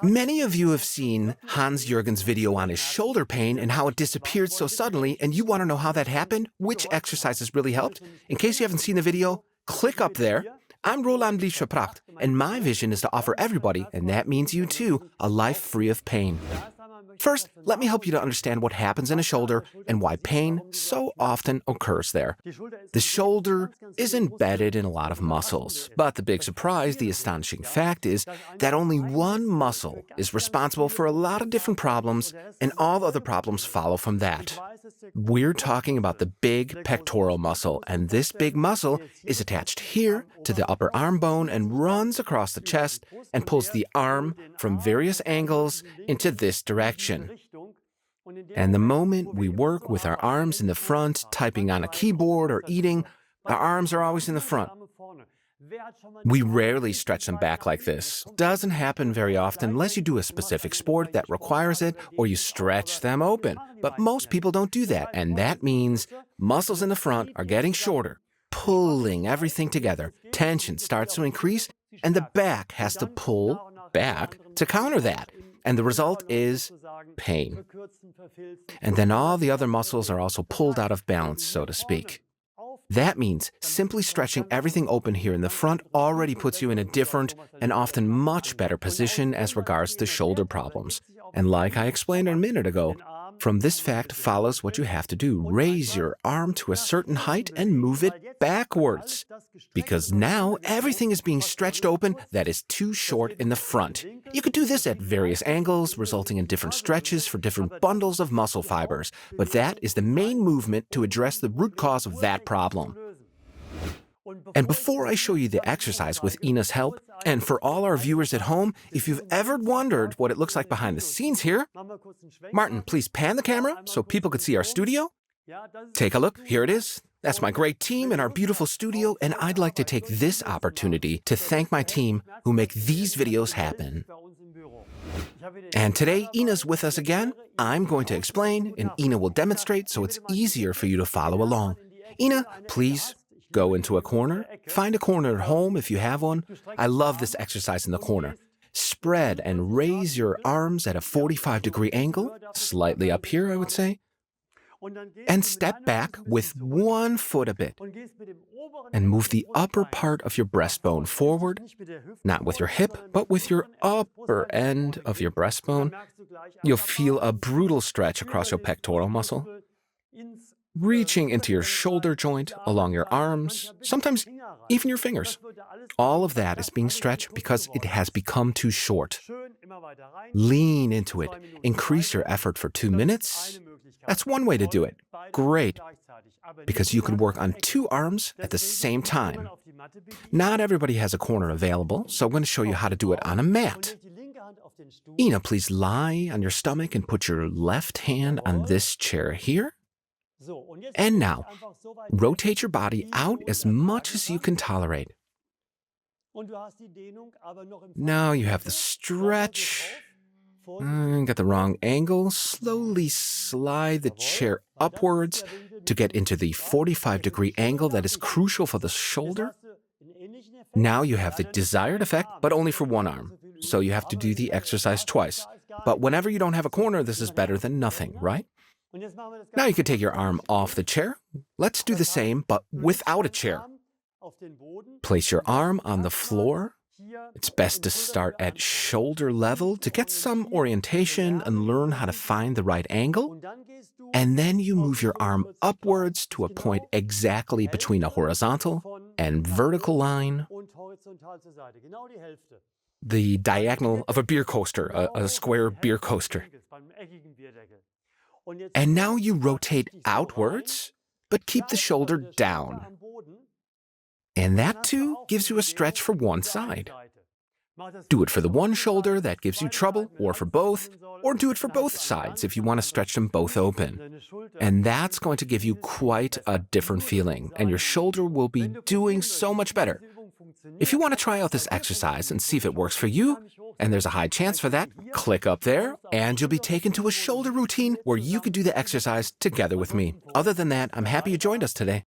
Many of you have seen Hans-Jürgen's video on his shoulder pain and how it disappeared so suddenly, and you want to know how that happened? Which exercises really helped? In case you haven't seen the video, click up there. I'm Liebscher Bracht, and my vision is to offer everybody, and that means you too, a life free of pain. First, let me help you to understand what happens in a shoulder and why pain so often occurs there. The shoulder is embedded in a lot of muscles, but the big surprise, the astonishing fact is that only one muscle is responsible for a lot of different problems, and all other problems follow from that. We're talking about the big pectoral muscle, and this big muscle is attached here to the upper arm bone and runs across the chest and pulls the arm from various angles into this direction. And the moment we work with our arms in the front, typing on a keyboard or eating, our arms are always in the front. We rarely stretch them back like this. Doesn't happen very often unless you do a specific sport that requires it or you stretch them open. But most people don't do that, and that means muscles in the front are getting shorter, pulling everything together. Tension starts to increase, and the back has to pull back to counter that. And the result is pain. And then all the other muscles are also pulled out of balance, so to speak. That means simply stretching everything open here in the front already puts you in a different and often much better position as regards to shoulder problems. And like I explained a minute ago, from this fact follows what you have to do. Raise your arm to a certain height and move it backwards. Because now everything is being stretched open that is too short in the front. You could do this at various angles, resulting in different stretches for different bundles of muscle fibers. But that is the main movement to address the root cause of that problem. And before I show you the exercise with Ina's help, and for all our viewers at home, if you've ever wondered what it looks like behind the scenes here, Martin, please pan the camera so people could see our studio. Take a look, here it is. That's my great team in our beautiful studio, and I'd like to take this opportunity to thank my team who make these videos happen. And today, Ina's with us again. I'm going to explain, and Ina will demonstrate so it's easier for you to follow along. Ina, please go into a corner. Find a corner at home if you have one. I love this exercise in the corner. Spread and raise your arms at a 45-degree angle, slightly up here, I would say. And step back with one foot a bit. And move the upper part of your breastbone forward, not with your hip, but with your upper end of your breastbone. You'll feel a brutal stretch across your pectoral muscle, reaching into your shoulder joint, along your arms, sometimes even your fingers. All of that is being stretched because it has become too short. Lean into it. Increase your effort for 2 minutes. That's one way to do it. Great. Because you can work on 2 arms at the same time. Not everybody has a corner available, so I'm going to show you how to do it on a mat. Ina, please lie on your stomach and put your left hand on this chair here. And now, rotate your body out as much as you can tolerate. Now you have the stretch. Got the wrong angle. Slowly slide the chair upwards to get into the 45-degree angle that is crucial for the shoulder. Now you have the desired effect, but only for one arm. So you have to do the exercise twice. But whenever you don't have a corner, this is better than nothing, right? Now you can take your arm off the chair. Let's do the same, but without a chair. Place your arm on the floor. It's best to start at shoulder level to get some orientation and learn how to find the right angle. And then you move your arm upwards to a point exactly between a horizontal and vertical line. The diagonal of a beer coaster, a square beer coaster. And now you rotate outwards, but keep the shoulder down. And that too gives you a stretch for one side. Do it for the one shoulder that gives you trouble, or for both, or do it for both sides if you want to stretch them both open. And that's going to give you quite a different feeling, and your shoulder will be doing so much better. If you want to try out this exercise and see if it works for you, and there's a high chance for that, click up there, and you'll be taken to a shoulder routine where you could do the exercise together with me. Other than that, I'm happy you joined us today.